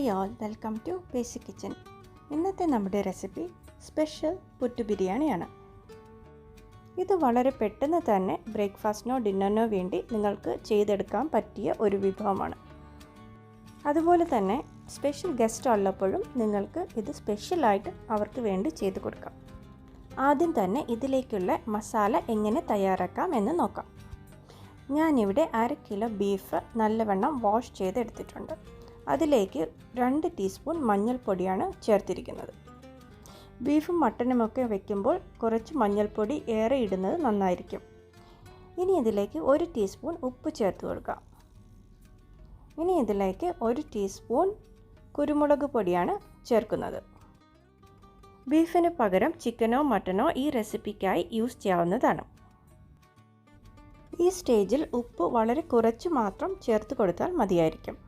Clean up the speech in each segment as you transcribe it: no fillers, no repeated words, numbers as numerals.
Hi all, welcome to basic kitchen. ഇന്നത്തെ നമ്മുടെ recipe special puttu ബിരിയാണിയാണ്. ഇത് വളരെ പെട്ടെന്ന് തന്നെ ബ്രേക്ക്ഫാസ്റ്റിനോ ഡിന്നറിനോ വേണ്ടി നിങ്ങൾക്ക് ചെയ്തെടുക്കാൻ പറ്റിയ ഒരു വിഭവമാണ്. അതുപോലെ തന്നെ സ്പെഷ്യൽ ഗസ്റ്റ് ഉള്ളപ്പോഴും നിങ്ങൾക്ക് ഇത് സ്പെഷ്യലായിട്ട് അവർക്ക് വേണ്ടി ചെയ്ത് കൊടുക്കാം. ആദ്യം തന്നെ ഇതിലേക്കുള്ള മസാല എങ്ങനെ തയ്യാറാക്കാം എന്ന് നോക്കാം. ഞാനിവിടെ 1/2 കിലോ ബീഫ് നല്ലവണ്ണം വാഷ് ചെയ്തെടുത്തിട്ടുണ്ട്. അതിലേക്ക് 2 ടീസ്പൂൺ മഞ്ഞൾപ്പൊടിയാണ് ചേർത്തിരിക്കുന്നത്. ബീഫും മട്ടനുമൊക്കെ വയ്ക്കുമ്പോൾ കുറച്ച് മഞ്ഞൾപ്പൊടി ഏറെ ഇടുന്നത് നന്നായിരിക്കും. ഇനി ഇതിലേക്ക് 1 ടീസ്പൂൺ ഉപ്പ് ചേർത്ത് കൊടുക്കാം. ഇനി ഇതിലേക്ക് 1 ടീസ്പൂൺ കുരുമുളക് പൊടിയാണ് ചേർക്കുന്നത്. ബീഫിന് പകരം ചിക്കനോ മട്ടനോ ഈ റെസിപ്പിക്കായി യൂസ് ചെയ്യാവുന്നതാണ്. ഈ സ്റ്റേജിൽ ഉപ്പ് വളരെ കുറച്ച് മാത്രം ചേർത്ത് കൊടുത്താൽ മതിയായിരിക്കും.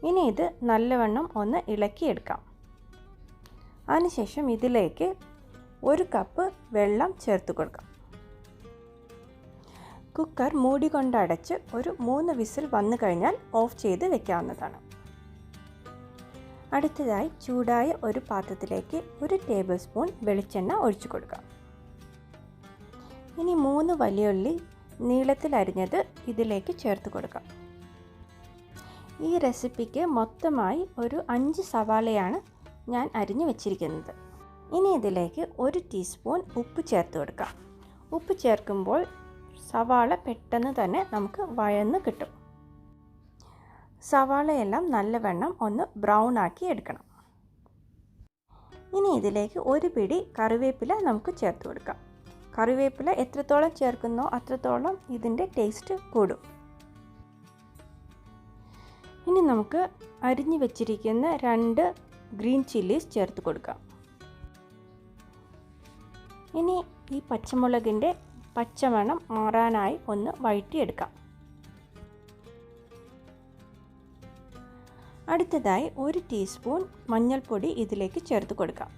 ഇനി ഇത് നല്ലവണ്ണം ഒന്ന് ഇളക്കിയെടുക്കാം. അതിനുശേഷം ഇതിലേക്ക് 1 കപ്പ് വെള്ളം ചേർത്ത് കൊടുക്കാം. കുക്കർ മൂടി കൊണ്ട് അടച്ച് ഒരു 3 വിസിൽ വന്നു കഴിഞ്ഞാൽ ഓഫ് ചെയ്ത് വെക്കാവുന്നതാണ്. അടുത്തതായി ചൂടായ ഒരു പാത്രത്തിലേക്ക് 1 ടേബിൾ സ്പൂൺ വെളിച്ചെണ്ണ ഒഴിച്ചു കൊടുക്കാം. ഇനി 3 വലിയുള്ളി നീളത്തിൽ അരിഞ്ഞത് ഇതിലേക്ക് ചേർത്ത് കൊടുക്കാം. ഈ റെസിപ്പിക്ക് മൊത്തമായി ഒരു 5 സവാളയാണ് ഞാൻ അരിഞ്ഞു വെച്ചിരിക്കുന്നത്. ഇനി ഇതിലേക്ക് 1 ടീസ്പൂൺ ഉപ്പ് ചേർത്ത് കൊടുക്കാം. ഉപ്പ് ചേർക്കുമ്പോൾ സവാള പെട്ടെന്ന് തന്നെ നമുക്ക് വഴന്ന് കിട്ടും. സവാളയെല്ലാം നല്ലവണ്ണം ഒന്ന് ബ്രൗൺ ആക്കി എടുക്കണം. ഇനി ഇതിലേക്ക് 1 പിടി കറിവേപ്പില നമുക്ക് ചേർത്ത് കൊടുക്കാം. കറിവേപ്പില എത്രത്തോളം ചേർക്കുന്നോ അത്രത്തോളം ഇതിൻ്റെ ടേസ്റ്റ് കൂടും. ഇനി നമുക്ക് അരിഞ്ഞു വെച്ചിരിക്കുന്ന 2 ഗ്രീൻ ചില്ലീസ് ചേർത്ത് കൊടുക്കാം. ഇനി ഈ പച്ചമുളകിൻ്റെ പച്ചമണം മാറാനായി ഒന്ന് വഴറ്റിയെടുക്കാം. അടുത്തതായി 1 ടീസ്പൂൺ മഞ്ഞൾപ്പൊടി ഇതിലേക്ക് ചേർത്ത് കൊടുക്കാം.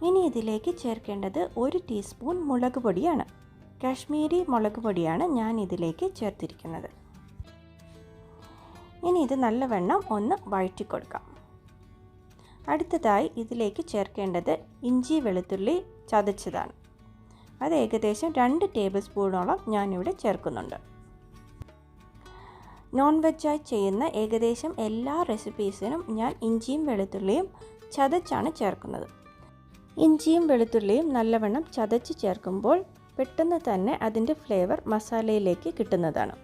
ഇനി ഇതിലേക്ക് ചേർക്കേണ്ടത് 1 ടീസ്പൂൺ മുളക് പൊടിയാണ്. കാശ്മീരി മുളക് പൊടിയാണ് ഞാൻ ഇതിലേക്ക് ചേർത്തിരിക്കുന്നത്. ഇനി ഇത് നല്ലവണ്ണം ഒന്ന് വഴറ്റി കൊടുക്കാം. അടുത്തതായി ഇതിലേക്ക് ചേർക്കേണ്ടത് ഇഞ്ചി വെളുത്തുള്ളി ചതച്ചതാണ്. അത് ഏകദേശം 2 ടേബിൾ സ്പൂണോളം ഞാനിവിടെ ചേർക്കുന്നുണ്ട്. നോൺ വെജായി ചെയ്യുന്ന ഏകദേശം എല്ലാ റെസിപ്പീസിനും ഞാൻ ഇഞ്ചിയും വെളുത്തുള്ളിയും ചതച്ചാണ് ചേർക്കുന്നത്. ഇഞ്ചിയും വെളുത്തുള്ളിയും നല്ലവണ്ണം ചതച്ച് ചേർക്കുമ്പോൾ പെട്ടെന്ന് തന്നെ അതിൻ്റെ ഫ്ലേവർ മസാലയിലേക്ക് കിട്ടുന്നതാണ്.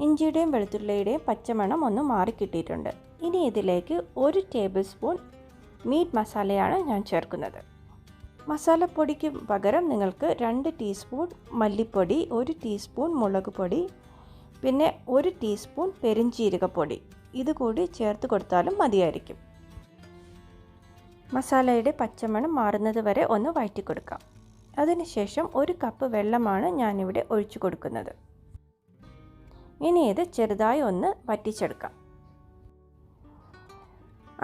ഇഞ്ചിയുടെയും വെളുത്തുള്ളിയുടെയും പച്ചമണം ഒന്ന് മാറിക്കിട്ടിയിട്ടുണ്ട്. ഇനി ഇതിലേക്ക് 1 ടേബിൾ സ്പൂൺ മീറ്റ് മസാലയാണ് ഞാൻ ചേർക്കുന്നത്. മസാലപ്പൊടിക്ക് പകരം നിങ്ങൾക്ക് 2 ടീസ്പൂൺ മല്ലിപ്പൊടി, 1 ടീസ്പൂൺ മുളക് പൊടി, പിന്നെ 1 ടീസ്പൂൺ പെരുംജീരകപ്പൊടി ഇതുകൂടി ചേർത്ത് കൊടുത്താലും മതിയായിരിക്കും. മസാലയുടെ പച്ചമണം മാറുന്നത് വരെ ഒന്ന് വഴറ്റി കൊടുക്കാം. അതിനുശേഷം 1 കപ്പ് വെള്ളമാണ് ഞാനിവിടെ ഒഴിച്ചു കൊടുക്കുന്നത്. ഇനി ഇത് ചെറുതായി ഒന്ന് വറ്റിച്ചെടുക്കാം.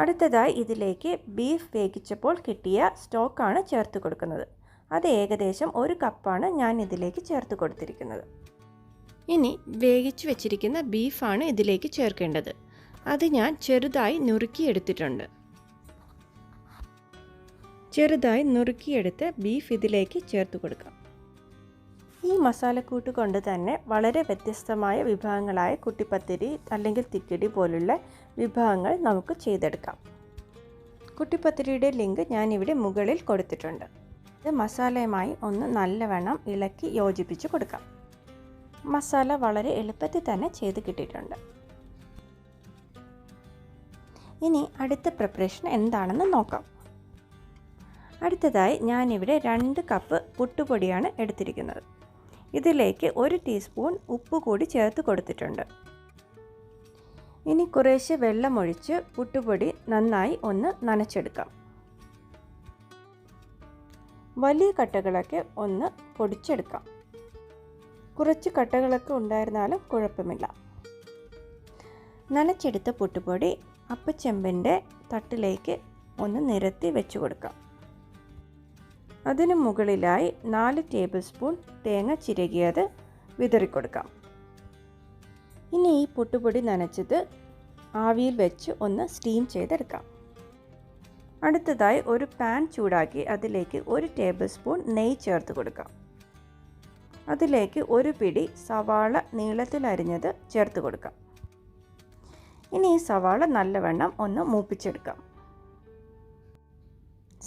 അടുത്തതായി ഇതിലേക്ക് ബീഫ് വേവിച്ചപ്പോൾ കിട്ടിയ സ്റ്റോക്കാണ് ചേർത്ത് കൊടുക്കുന്നത്. അത് ഏകദേശം 1 കപ്പാണ് ഞാൻ ഇതിലേക്ക് ചേർത്ത് കൊടുത്തിരിക്കുന്നത്. ഇനി വേവിച്ച് വെച്ചിരിക്കുന്ന ബീഫാണ് ഇതിലേക്ക് ചേർക്കേണ്ടത്. അത് ഞാൻ ചെറുതായി നുറുക്കിയെടുത്തിട്ടുണ്ട്. ചെറുതായി നുറുക്കിയെടുത്ത് ബീഫ് ഇതിലേക്ക് ചേർത്ത് കൊടുക്കാം. ഈ മസാലക്കൂട്ട് കൊണ്ട് തന്നെ വളരെ വ്യത്യസ്തമായ വിഭവങ്ങളായ കുട്ടിപ്പത്തിരി അല്ലെങ്കിൽ തിക്കിടി പോലുള്ള വിഭവങ്ങൾ നമുക്ക് ചെയ്തെടുക്കാം. കുട്ടിപ്പത്തിരിയുടെ ലിങ്ക് ഞാനിവിടെ മുകളിൽ കൊടുത്തിട്ടുണ്ട്. ഇത് മസാലയുമായി ഒന്ന് നല്ലവണ്ണം ഇളക്കി യോജിപ്പിച്ച് കൊടുക്കാം. മസാല വളരെ എളുപ്പത്തിൽ തന്നെ ചെയ്ത് കിട്ടിയിട്ടുണ്ട്. ഇനി അടുത്ത പ്രിപ്പറേഷൻ എന്താണെന്ന് നോക്കാം. അടുത്തതായി ഞാനിവിടെ 2 കപ്പ് പുട്ടുപൊടിയാണ് എടുത്തിരിക്കുന്നത്. ഇതിലേക്ക് 1 ടീസ്പൂൺ ഉപ്പ് കൂടി ചേർത്ത് കൊടുത്തിട്ടുണ്ട്. ഇനി കുറേശ്ശെ വെള്ളമൊഴിച്ച് പുട്ടുപൊടി നന്നായി ഒന്ന് നനച്ചെടുക്കാം. വലിയ കട്ടകളൊക്കെ ഒന്ന് പൊടിച്ചെടുക്കാം. കുറച്ച് കട്ടകളൊക്കെ ഉണ്ടായിരുന്നാലും കുഴപ്പമില്ല. നനച്ചെടുത്ത പുട്ടുപൊടി അപ്പച്ചെമ്പിൻ്റെ തട്ടിലേക്ക് ഒന്ന് നിരത്തി വെച്ച് കൊടുക്കാം. അതിനു മുകളിലായി 4 ടേബിൾ സ്പൂൺ തേങ്ങ ചിരകിയത് വിതറിക്കൊടുക്കാം. ഇനി ഈ പുട്ടുപൊടി നനച്ചത് ആവിയിൽ വെച്ച് ഒന്ന് സ്റ്റീം ചെയ്തെടുക്കാം. അടുത്തതായി ഒരു പാൻ ചൂടാക്കി അതിലേക്ക് 1 ടേബിൾ സ്പൂൺ നെയ്യ് ചേർത്ത് കൊടുക്കാം. അതിലേക്ക് ഒരു പിടി സവാള നീളത്തിൽ അരിഞ്ഞത് ചേർത്ത് കൊടുക്കാം. ഇനി ഈ സവാള നല്ലവണ്ണം ഒന്ന് മൂപ്പിച്ചെടുക്കാം.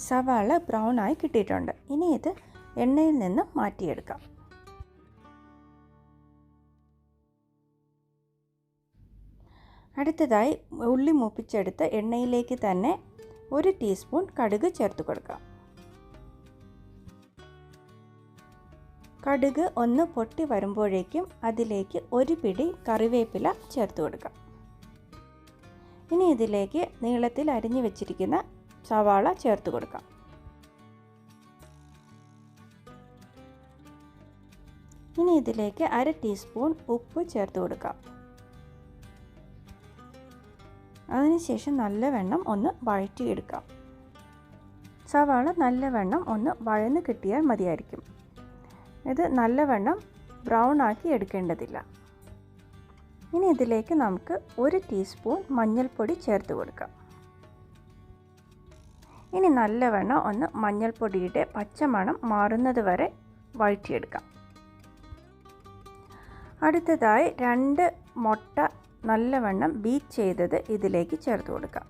സവാള ബ്രൗൺ ആയി കിട്ടിയിട്ടുണ്ട്. ഇനി ഇത് എണ്ണയിൽ നിന്ന് മാറ്റിയെടുക്കാം. അടുത്തതായി ഉള്ളി മൂപ്പിച്ചെടുത്ത് എണ്ണയിലേക്ക് തന്നെ 1 ടീസ്പൂൺ കടുക് ചേർത്ത് കൊടുക്കാം. കടുക് ഒന്ന് പൊട്ടി വരുമ്പോഴേക്കും അതിലേക്ക് ഒരു പിടി കറിവേപ്പില ചേർത്ത് കൊടുക്കാം. ഇനി ഇതിലേക്ക് നീളത്തിൽ അരിഞ്ഞു വെച്ചിരിക്കുന്ന സവാള ചേർത്ത് കൊടുക്കാം. ഇനി ഇതിലേക്ക് 1/2 ടീസ്പൂൺ ഉപ്പ് ചേർത്ത് കൊടുക്കാം. അതിനുശേഷം നല്ലവണ്ണം ഒന്ന് വഴറ്റിയെടുക്കാം. സവാള നല്ലവണ്ണം ഒന്ന് വഴന്ന് കിട്ടിയാൽ മതിയായിരിക്കും. ഇത് നല്ലവണ്ണം ബ്രൗൺ ആക്കി എടുക്കേണ്ടതില്ല. ഇനി ഇതിലേക്ക് നമുക്ക് 1 ടീസ്പൂൺ മഞ്ഞൾപ്പൊടി ചേർത്ത് കൊടുക്കാം. ഇനി നല്ലവണ്ണം ഒന്ന് മഞ്ഞൾപ്പൊടിയുടെ പച്ചമണം മാറുന്നത് വരെ വഴറ്റിയെടുക്കാം. അടുത്തതായി 2 മുട്ട നല്ലവണ്ണം ബീറ്റ് ചെയ്തത് ഇതിലേക്ക് ചേർത്ത് കൊടുക്കാം.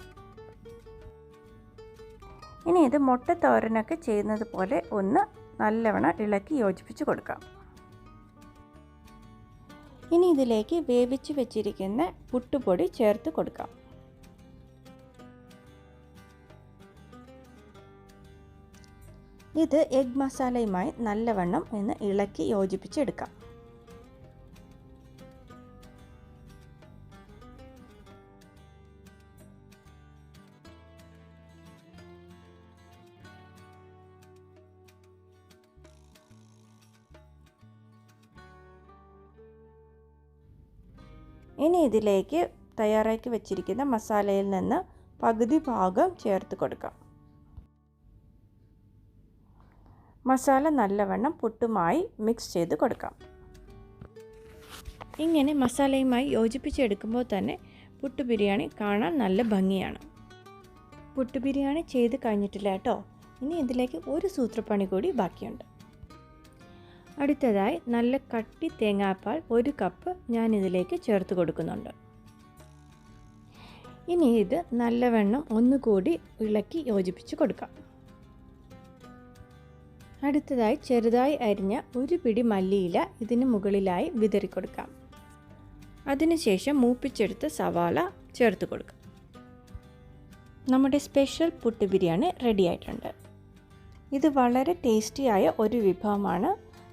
ഇനി ഇത് മുട്ട തോരനൊക്കെ ചെയ്യുന്നത് പോലെ ഒന്ന് നല്ലവണ്ണം ഇളക്കി യോജിപ്പിച്ച് കൊടുക്കാം. ഇനി ഇതിലേക്ക് വേവിച്ച് വെച്ചിരിക്കുന്ന പുട്ടുപൊടി ചേർത്ത് കൊടുക്കാം. ഇത് എഗ് മസാലയുമായി നല്ലവണ്ണം ഒന്ന് ഇളക്കി യോജിപ്പിച്ചെടുക്കാം. ഇനി ഇതിലേക്ക് തയ്യാറാക്കി വെച്ചിരിക്കുന്ന മസാലയിൽ നിന്ന് പകുതി ഭാഗം ചേർത്ത് കൊടുക്കാം. മസാല നല്ലവണ്ണം പുട്ടുമായി മിക്സ് ചെയ്ത് കൊടുക്കാം. ഇങ്ങനെ മസാലയുമായി യോജിപ്പിച്ചെടുക്കുമ്പോൾ തന്നെ പുട്ടു ബിരിയാണി കാണാൻ നല്ല ഭംഗിയാണ്. പുട്ടു ബിരിയാണി ചെയ്ത് കഴിഞ്ഞിട്ടില്ല കേട്ടോ. ഇനി ഇതിലേക്ക് ഒരു സൂത്രപ്പണി കൂടി ബാക്കിയുണ്ട്. അടുത്തതായി നല്ല കട്ടി തേങ്ങാപ്പാൽ 1 കപ്പ് ഞാൻ ഇതിലേക്ക് ചേർത്ത് കൊടുക്കുന്നുണ്ട്. ഇനി ഇത് നല്ലവണ്ണം ഒന്നുകൂടി ഇളക്കി യോജിപ്പിച്ച് കൊടുക്കാം. അടുത്തതായി ചെറുതായി അരിഞ്ഞ 1 പിടി മല്ലിയില ഇതിന് മുകളിലായി വിതറി കൊടുക്കാം. അതിനുശേഷം മൂപ്പിച്ചെടുത്ത സവാള ചേർത്ത് കൊടുക്കാം. നമ്മുടെ സ്പെഷ്യൽ പുട്ടു ബിരിയാണി റെഡി ആയിട്ടുണ്ട്. ഇത് വളരെ ടേസ്റ്റിയായ ഒരു വിഭവമാണ്.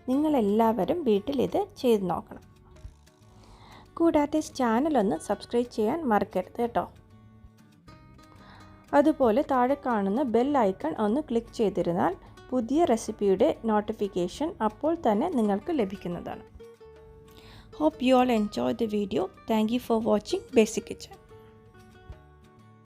നിങ്ങളെല്ലാവരും വീട്ടിൽ ഇത് ചെയ്ത് നോക്കണം. കൂടാതെ ചാനലൊന്ന് സബ്സ്ക്രൈബ് ചെയ്യാൻ മറക്കരുത് കേട്ടോ. അതുപോലെ താഴെ കാണുന്ന ബെൽ ഐക്കൺ ഒന്ന് ക്ലിക്ക് ചെയ്തിരുന്നാൽ പുതിയ റെസിപ്പിയുടെ നോട്ടിഫിക്കേഷൻ അപ്പോൾ തന്നെ നിങ്ങൾക്ക് ലഭിക്കുന്നതാണ്. Hope you all enjoyed the video. Thank you for watching Basic Kitchen.